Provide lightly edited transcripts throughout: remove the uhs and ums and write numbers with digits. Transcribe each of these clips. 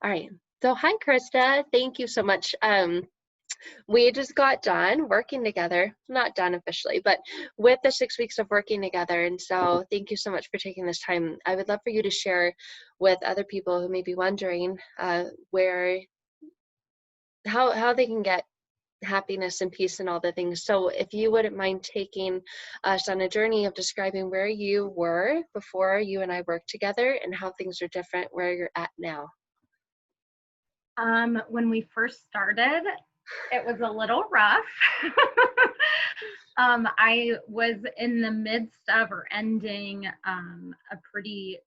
All right. So hi, Krista. Thank you so much. We just got done working together, not done officially, but with the 6 weeks of working together. And so thank you so much for taking this time. I would love for you to share with other people who may be wondering how they can get happiness and peace and all the things. So if you wouldn't mind taking us on a journey of describing where you were before you and I worked together and how things are different where you're at now. When we first started, it was a little rough. I was in the midst of or ending a pretty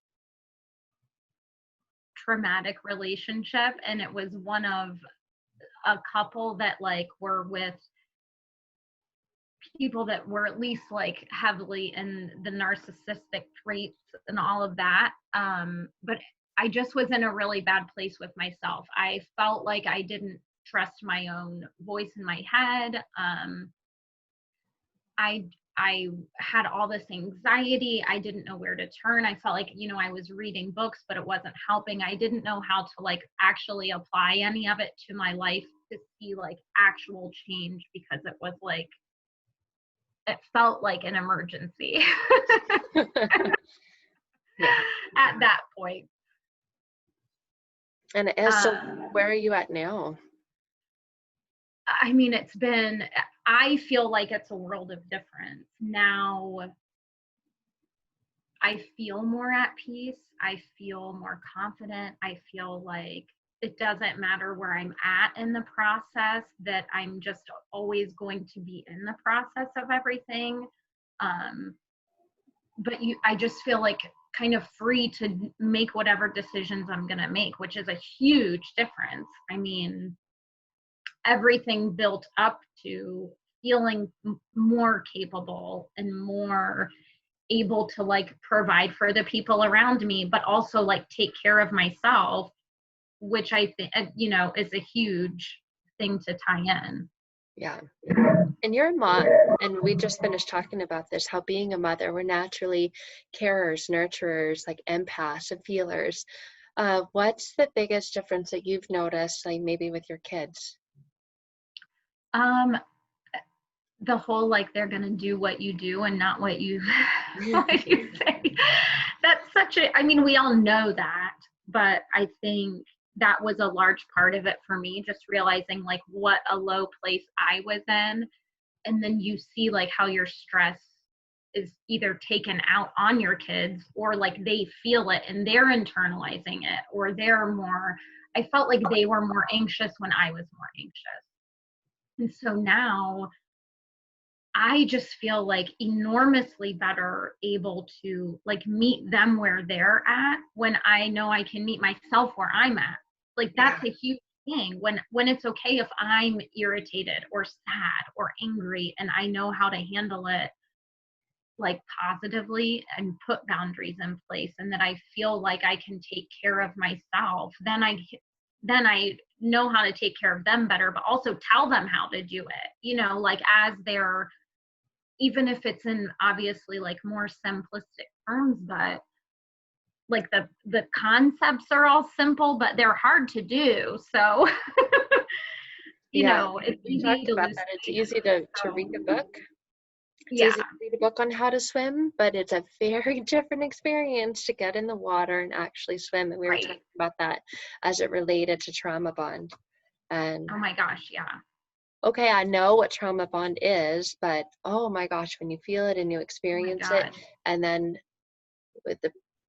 traumatic relationship, and it was one of a couple that like were with people that were at least like heavily in the narcissistic traits and all of that. But I just was in a really bad place with myself. I felt like I didn't trust my own voice in my head. I had all this anxiety. I didn't know where to turn. I felt like, I was reading books, but it wasn't helping. I didn't know how to like actually apply any of it to my life to see like actual change, because it was like, it felt like an emergency at that point. And so where are you at now? I mean, I feel like it's a world of difference. Now I feel more at peace. I feel more confident. I feel like it doesn't matter where I'm at in the process, that I'm just always going to be in the process of everything. But I just feel like kind of free to make whatever decisions I'm going to make, which is a huge difference. I mean, everything built up to feeling more capable and more able to like provide for the people around me, but also like take care of myself, which I think, is a huge thing to tie in. Yeah. And you're a mom, and we just finished talking about this, how being a mother, we're naturally carers, nurturers, like empaths and feelers. What's the biggest difference that you've noticed, like maybe with your kids? The whole like they're gonna do what you do and not what you what you say. That's I mean, we all know that, but I think that was a large part of it for me, just realizing like what a low place I was in. And then you see like how your stress is either taken out on your kids, or like they feel it and they're internalizing it, or I felt like they were more anxious when I was more anxious. And so now I just feel like enormously better able to like meet them where they're at when I know I can meet myself where I'm at. Like that's a huge thing, when it's okay if I'm irritated or sad or angry, and I know how to handle it like positively and put boundaries in place, and that I feel like I can take care of myself, then I know how to take care of them better, but also tell them how to do it, like as they're, even if it's in obviously like more simplistic terms, but like the concepts are all simple, but they're hard to do. So, it's easy to lose. It's easy to read a book. It's easy to read a book on how to swim, but it's a very different experience to get in the water and actually swim. And we were talking about that as it related to trauma bond. And oh my gosh, yeah. Okay, I know what trauma bond is, but oh my gosh, when you feel it and you experience it, and then with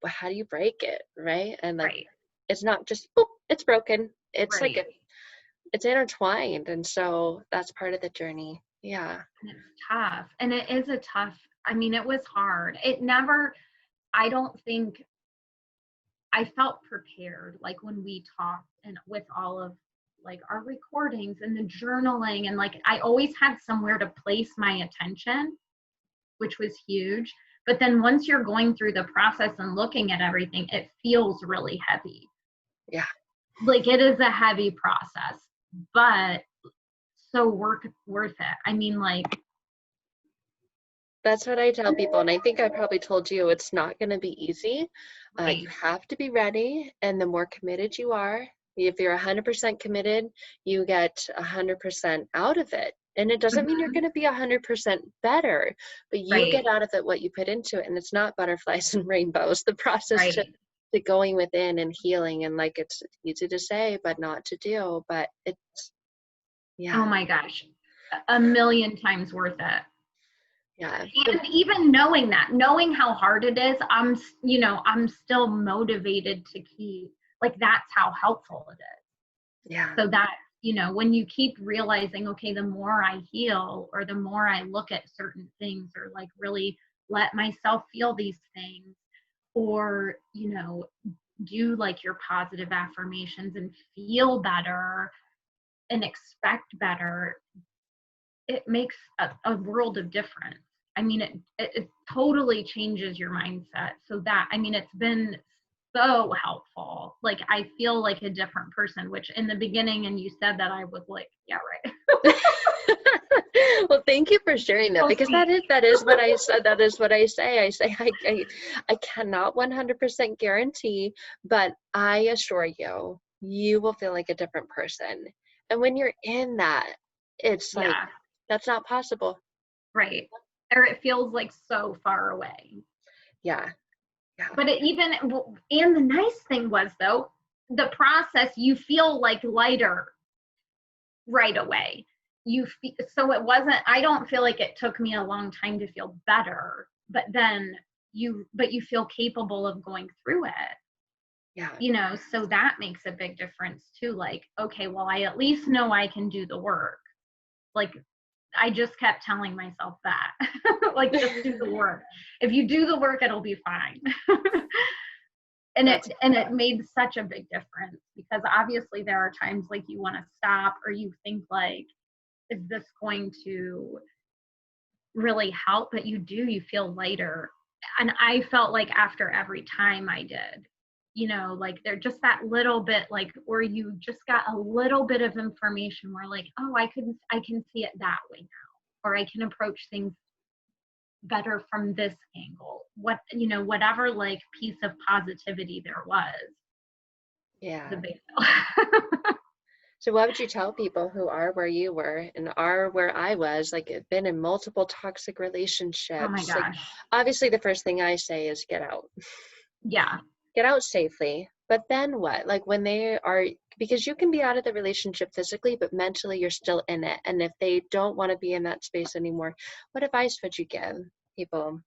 how do you break it, right? And like, it's not just, boop, it's broken. It's like, it's intertwined. And so that's part of the journey. Yeah. And it's tough. And it is it was hard. I don't think I felt prepared, like when we talked and with all of like our recordings and the journaling, and like I always had somewhere to place my attention, which was huge. But then once you're going through the process and looking at everything, it feels really heavy. Yeah. Like it is a heavy process, but so worth it. I mean, like, that's what I tell people. And I think I probably told you, it's not going to be easy. You have to be ready. And the more committed you are, If you're 100% committed, you get 100% out of it. And it doesn't mean you're going to be 100% better, but you get out of it what you put into it. And it's not butterflies and rainbows. The process to going within and healing, and like, it's easy to say, but not to do. But it's, oh my gosh, a million times worth it. Yeah. And even knowing how hard it is, I'm still motivated to keep, like, that's how helpful it is. Yeah. So that, when you keep realizing, okay, the more I heal, or the more I look at certain things, or like really let myself feel these things, or, do like your positive affirmations and feel better and expect better, it makes a world of difference. I mean, it totally changes your mindset. So that, I mean, it's been so helpful. Like, I feel like a different person, which in the beginning, and you said that, I was like, yeah, right. Well, thank you for sharing that, because that is what I said. That is what I say. I say, I cannot 100% guarantee, but I assure you, you will feel like a different person. And when you're in that, it's like, that's not possible. Right. Or it feels like so far away. Yeah. Yeah. But and the nice thing was, though, the process, you feel like lighter right away. So it wasn't, I don't feel like it took me a long time to feel better, but then you feel capable of going through it. Yeah. So that makes a big difference too. Like, okay, well, I at least know I can do the work. Like, I just kept telling myself that, like, just do the work. If you do the work, it'll be fine. And it made such a big difference, because obviously there are times like you want to stop, or you think like, is this going to really help? But you feel lighter. And I felt like after every time I did, like, they're just that little bit, like, where you just got a little bit of information where, like, oh, I can see it that way now, or I can approach things better from this angle. Whatever, like, piece of positivity there was. Yeah. The big deal. So what would you tell people who are where you were and are where I was, like, been in multiple toxic relationships? Oh my gosh. Like, obviously the first thing I say is get out. Yeah. Get out safely. But then what? Like, when they are, because you can be out of the relationship physically, but mentally you're still in it. And if they don't want to be in that space anymore, what advice would you give people?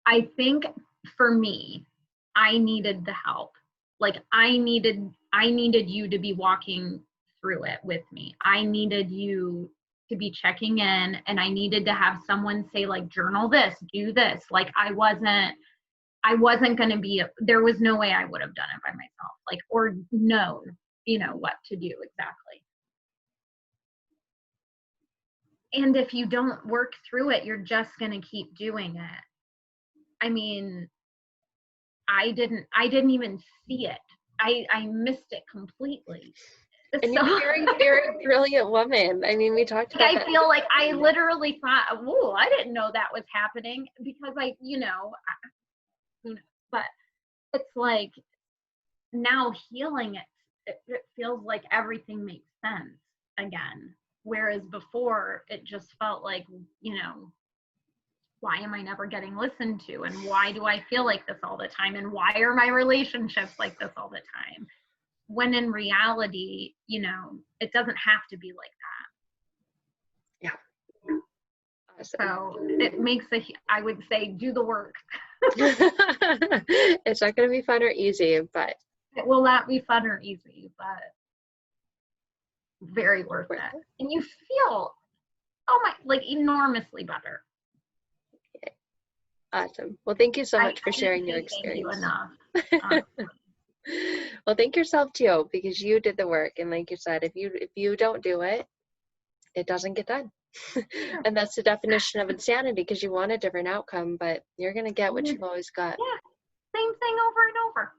I think for me, I needed the help. Like, I needed you to be walking through it with me. I needed you to be checking in, and I needed to have someone say, like, journal this, do this. Like, I wasn't going to be, there was no way I would have done it by myself, like, or known, what to do exactly. And if you don't work through it, you're just going to keep doing it. I mean, I didn't even see it. I missed it completely. And you're a very, very brilliant woman. I mean, we talked about that. I feel like I literally thought, whoa, I didn't know that was happening, because but it's like, now healing it feels like everything makes sense again. Whereas before, it just felt like, why am I never getting listened to? And why do I feel like this all the time? And why are my relationships like this all the time? When in reality, it doesn't have to be like that. Yeah. Awesome. So it makes I would say, do the work. It's not going to be fun or easy, but. It will not be fun or easy, but very worth it. And you feel, like, enormously better. Okay. Awesome. Well, thank you so much for sharing your experience. Thank you enough. Well, thank yourself too, because you did the work. And like you said, if you don't do it, it doesn't get done. And that's the definition of insanity, because you want a different outcome, but you're going to get what you've always got. Yeah. Same thing over and over.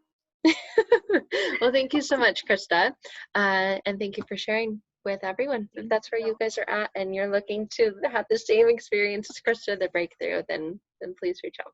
Well, thank you so much, Krista. And thank you for sharing with everyone. If that's where you guys are at and you're looking to have the same experience as Krista, the breakthrough, then please reach out.